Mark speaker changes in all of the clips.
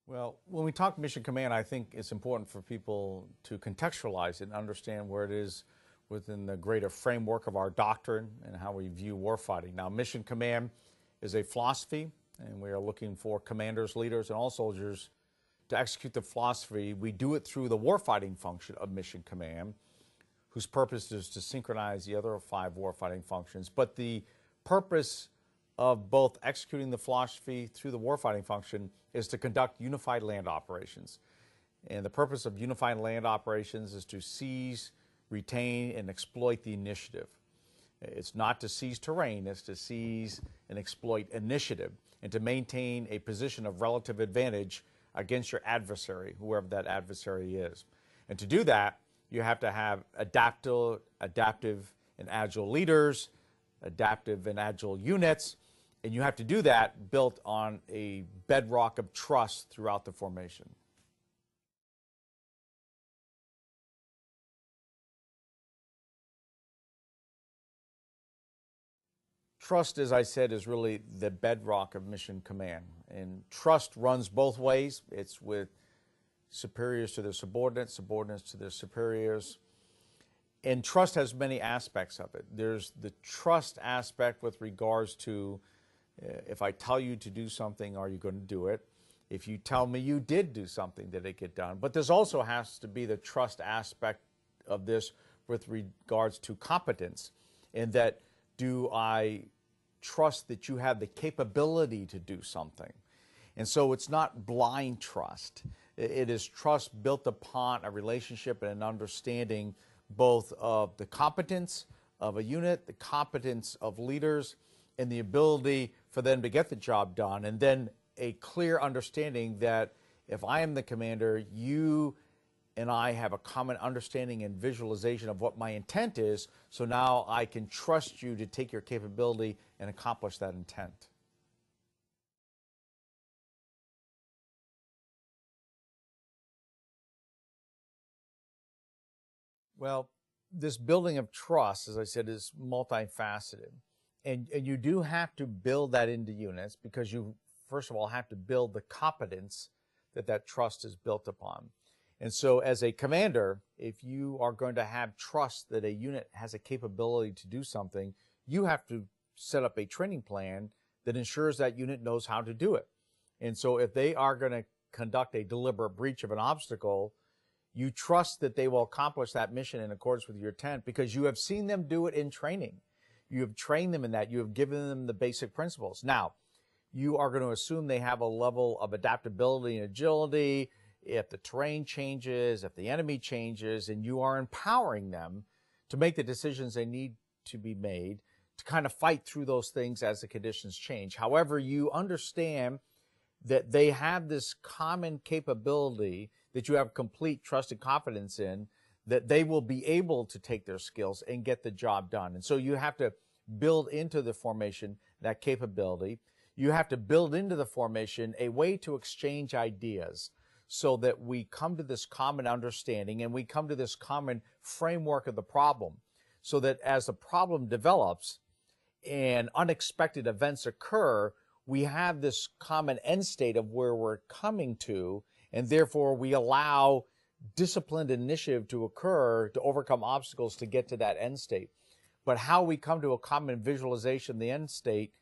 Speaker 1: Well, when we talk mission command, I think it's important for people to contextualize it and understand where it is within the greater framework of our doctrine and how we view warfighting. Now, mission command is a philosophy, and we are looking for commanders, leaders, and all soldiers to execute the philosophy. We do it through the warfighting function of mission command, whose purpose is to synchronize the other 5 warfighting functions. But the purpose of both executing the philosophy through the warfighting function is to conduct unified land operations. And the purpose of unified land operations is to seize, retain, and exploit the initiative. It's not to seize terrain, it's to seize and exploit initiative and to maintain a position of relative advantage against your adversary, whoever that adversary is. And to do that, you have to have adaptive and agile leaders, adaptive and agile units, and you have to do that built on a bedrock of trust throughout the formation. Trust, as I said, is really the bedrock of mission command. And trust runs both ways. It's with superiors to their subordinates, subordinates to their superiors. And trust has many aspects of it. There's the trust aspect with regards to if I tell you to do something, are you going to do it? If you tell me you did do something, did it get done? But there's also has to be the trust aspect of this with regards to competence, in that do I trust that you have the capability to do something? And so it's not blind trust. It is trust built upon a relationship and an understanding both of the competence of a unit, the competence of leaders, and the ability for them to get the job done, and then a clear understanding that if I am the commander, you and I have a common understanding and visualization of what my intent is, so now I can trust you to take your capability and accomplish that intent. Well, this building of trust, as I said, is multifaceted. And you do have to build that into units because you, first of all, have to build the competence that trust is built upon. And so as a commander, if you are going to have trust that a unit has a capability to do something, you have to set up a training plan that ensures that unit knows how to do it. And so if they are going to conduct a deliberate breach of an obstacle, you trust that they will accomplish that mission in accordance with your intent because you have seen them do it in training. You have trained them in that. You have given them the basic principles. Now, you are going to assume they have a level of adaptability and agility if the terrain changes, if the enemy changes, and you are empowering them to make the decisions they need to be made to kind of fight through those things as the conditions change. However, you understand that they have this common capability that you have complete trust and confidence in, that they will be able to take their skills and get the job done. And so you have to build into the formation that capability. You have to build into the formation a way to exchange ideas so that we come to this common understanding and we come to this common framework of the problem, so that as the problem develops and unexpected events occur, we have this common end state of where we're coming to, and therefore we allow disciplined initiative to occur to overcome obstacles to get to that end state. But how we come to a common visualization of the end state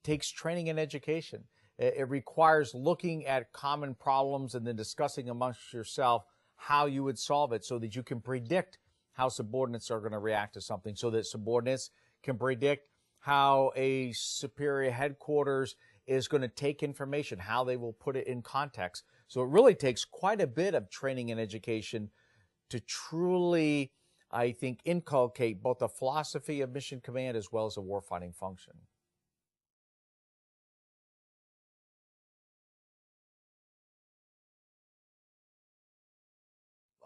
Speaker 1: takes training and education. It requires looking at common problems and then discussing amongst yourself how you would solve it so that you can predict how subordinates are going to react to something, so that subordinates can predict how a superior headquarters is going to take information, how they will put it in context. So it really takes quite a bit of training and education to truly, I think, inculcate both the philosophy of mission command as well as a warfighting function.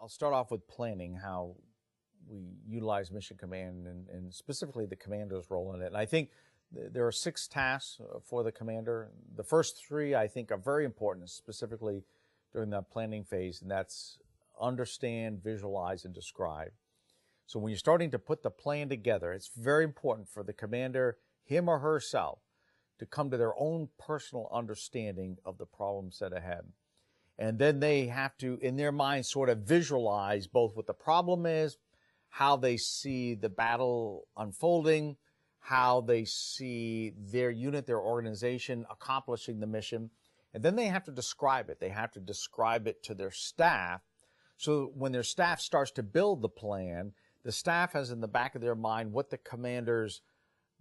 Speaker 1: I'll start off with planning, how we utilize mission command and specifically the commander's role in it. And I think there are 6 tasks for the commander. The first 3, I think, are very important, specifically during the planning phase, and that's understand, visualize, and describe. So when you're starting to put the plan together, it's very important for the commander, him or herself, to come to their own personal understanding of the problem set ahead. And then they have to, in their mind, sort of visualize both what the problem is, how they see the battle unfolding, how they see their unit, their organization accomplishing the mission. And then they have to describe it. They have to describe it to their staff. So when their staff starts to build the plan, the staff has in the back of their mind what the commander's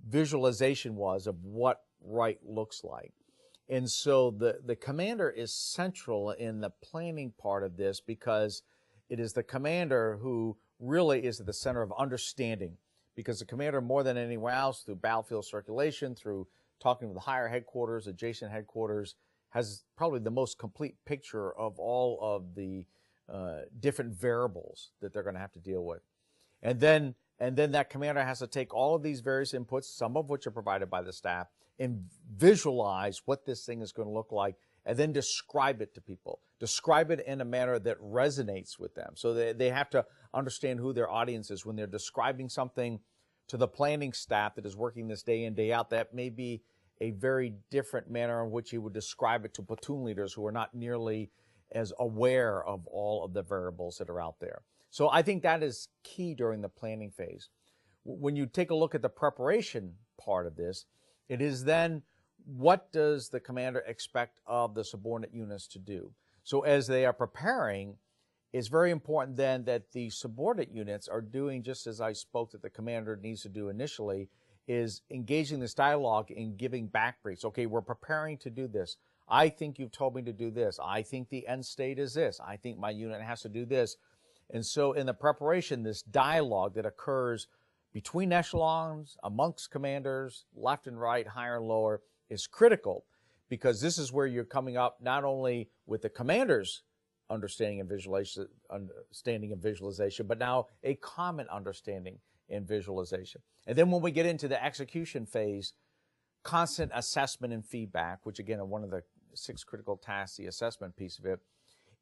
Speaker 1: visualization was of what right looks like. And so the commander is central in the planning part of this, because it is the commander who really is at the center of understanding, because the commander, more than anyone else, through battlefield circulation, through talking with the higher headquarters, adjacent headquarters, has probably the most complete picture of all of the different variables that they're going to have to deal with. And then that commander has to take all of these various inputs, some of which are provided by the staff, and visualize what this thing is going to look like, and then describe it to people. Describe it in a manner that resonates with them. So they have to understand who their audience is. When they're describing something to the planning staff that is working this day in, day out, that may be a very different manner in which you would describe it to platoon leaders who are not nearly as aware of all of the variables that are out there. So I think that is key during the planning phase. When you take a look at the preparation part of this, it is then, what does the commander expect of the subordinate units to do? So as they are preparing, it's very important then that the subordinate units are doing just as I spoke that the commander needs to do initially, is engaging this dialogue and giving back briefs. Okay, we're preparing to do this. I think you've told me to do this. I think the end state is this. I think my unit has to do this. And so in the preparation, this dialogue that occurs between echelons, amongst commanders, left and right, higher and lower, is critical, because this is where you're coming up not only with the commander's understanding and visualization, but now a common understanding and visualization. And then when we get into the execution phase, constant assessment and feedback, which again are one of the 6 critical tasks, the assessment piece of it,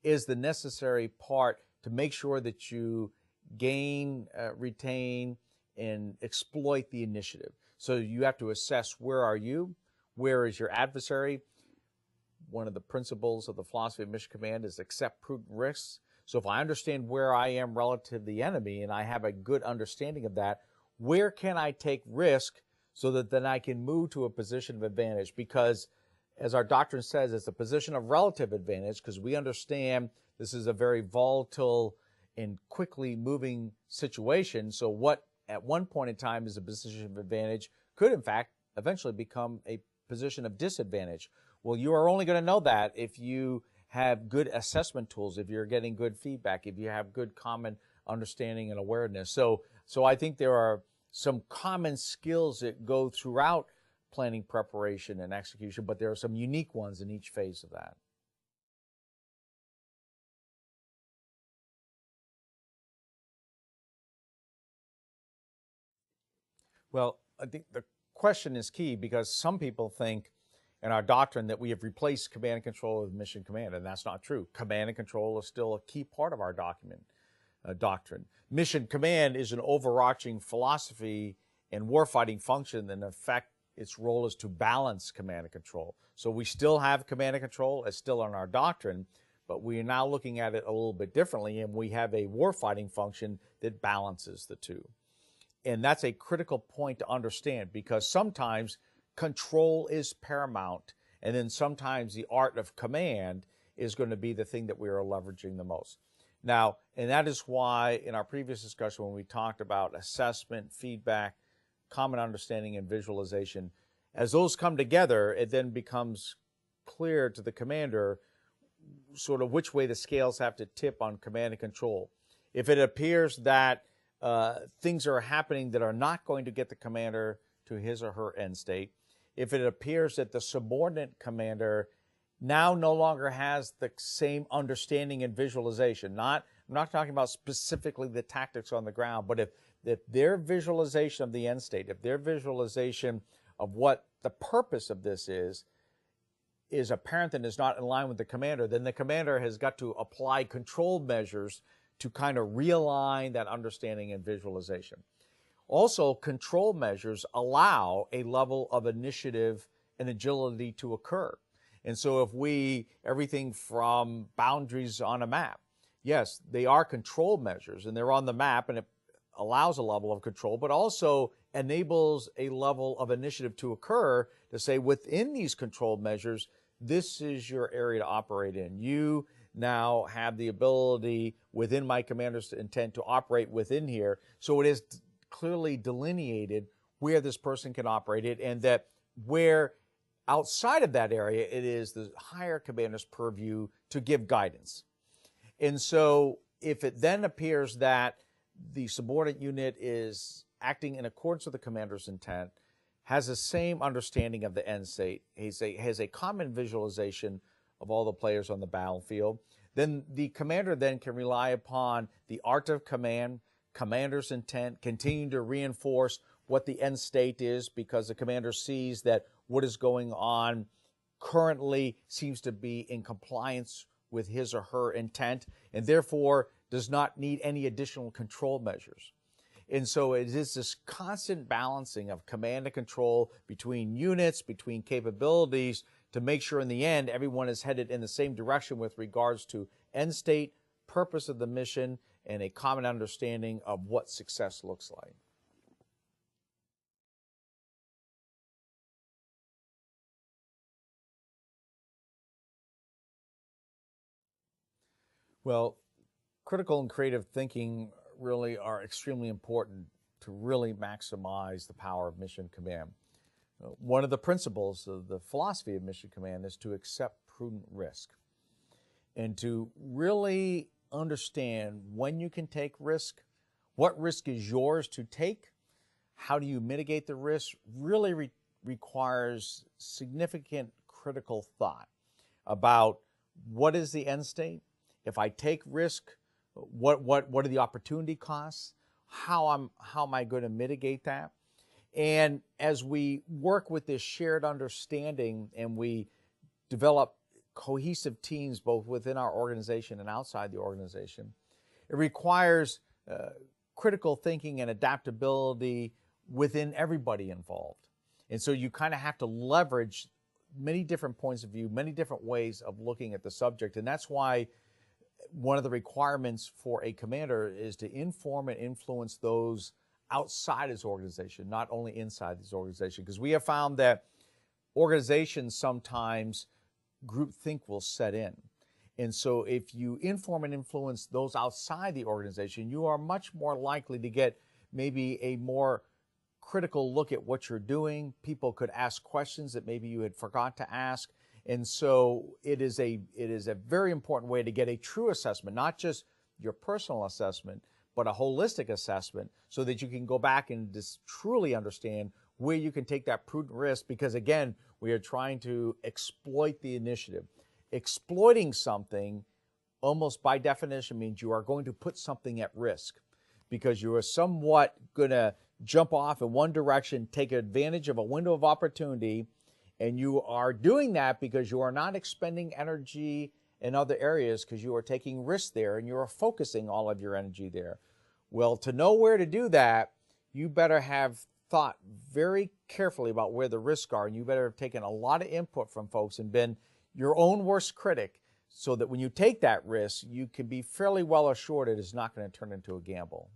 Speaker 1: is the necessary part to make sure that you gain, retain, and exploit the initiative. So you have to assess, where are you? Where is your adversary? One of the principles of the philosophy of mission command is accept prudent risks. So if I understand where I am relative to the enemy and I have a good understanding of that, where can I take risk so that then I can move to a position of advantage? Because as our doctrine says, it's a position of relative advantage, because we understand this is a very volatile and quickly moving situation. So what at one point in time is a position of advantage could in fact eventually become a position of disadvantage. Well, you are only going to know that if you have good assessment tools, if you're getting good feedback, if you have good common understanding and awareness. So I think there are some common skills that go throughout planning, preparation, and execution, but there are some unique ones in each phase of that. Well, I think the question is key, because some people think in our doctrine that we have replaced command and control with mission command, and that's not true. Command and control is still a key part of our doctrine. Mission command is an overarching philosophy and warfighting function, and in effect, its role is to balance command and control. So we still have command and control, it's still in our doctrine, but we are now looking at it a little bit differently, and we have a warfighting function that balances the two. And that's a critical point to understand, because sometimes control is paramount, and then sometimes the art of command is going to be the thing that we are leveraging the most. Now, and that is why in our previous discussion, when we talked about assessment, feedback, common understanding, and visualization, as those come together, it then becomes clear to the commander sort of which way the scales have to tip on command and control. If it appears that things are happening that are not going to get the commander to his or her end state, if it appears that the subordinate commander now no longer has the same understanding and visualization, I'm not talking about specifically the tactics on the ground, but if their visualization of the end state, if their visualization of what the purpose of this is apparent and is not in line with the commander, then the commander has got to apply control measures to kind of realign that understanding and visualization. Also, control measures allow a level of initiative and agility to occur. And so if everything from boundaries on a map, yes, they are control measures and they're on the map and it allows a level of control, but also enables a level of initiative to occur to say within these control measures, this is your area to operate in. You now have the ability within my commander's intent to operate within here. So it is clearly delineated where this person can operate it, and that where outside of that area, it is the higher commander's purview to give guidance. And so if it then appears that the subordinate unit is acting in accordance with the commander's intent, has the same understanding of the end state, has a common visualization of all the players on the battlefield, then the commander then can rely upon the art of command, commander's intent, continue to reinforce what the end state is, because the commander sees that what is going on currently seems to be in compliance with his or her intent, and therefore does not need any additional control measures. And so it is this constant balancing of command and control between units, between capabilities, to make sure in the end everyone is headed in the same direction with regards to end state, purpose of the mission, and a common understanding of what success looks like. Well, critical and creative thinking really are extremely important to really maximize the power of mission command. One of the principles of the philosophy of mission command is to accept prudent risk and to really understand when you can take risk, what risk is yours to take, how do you mitigate the risk, really requires significant critical thought about what is the end state. If I take risk, what are the opportunity costs? How am I going to mitigate that? And as we work with this shared understanding and we develop cohesive teams both within our organization and outside the organization, it requires critical thinking and adaptability within everybody involved. And so you kind of have to leverage many different points of view, many different ways of looking at the subject. And that's why one of the requirements for a commander is to inform and influence those outside his organization, not only inside his organization. Because we have found that organizations sometimes groupthink will set in. And so if you inform and influence those outside the organization, you are much more likely to get maybe a more critical look at what you're doing. People could ask questions that maybe you had forgot to ask. And so it is a very important way to get a true assessment, not just your personal assessment, but a holistic assessment, so that you can go back and just truly understand where you can take that prudent risk. Because again, we are trying to exploit the initiative. Exploiting something almost by definition means you are going to put something at risk, because you are somewhat going to jump off in one direction, take advantage of a window of opportunity. And you are doing that because you are not expending energy in other areas, because you are taking risks there and you are focusing all of your energy there. Well, to know where to do that, you better have thought very carefully about where the risks are, and you better have taken a lot of input from folks and been your own worst critic, so that when you take that risk, you can be fairly well assured it is not going to turn into a gamble.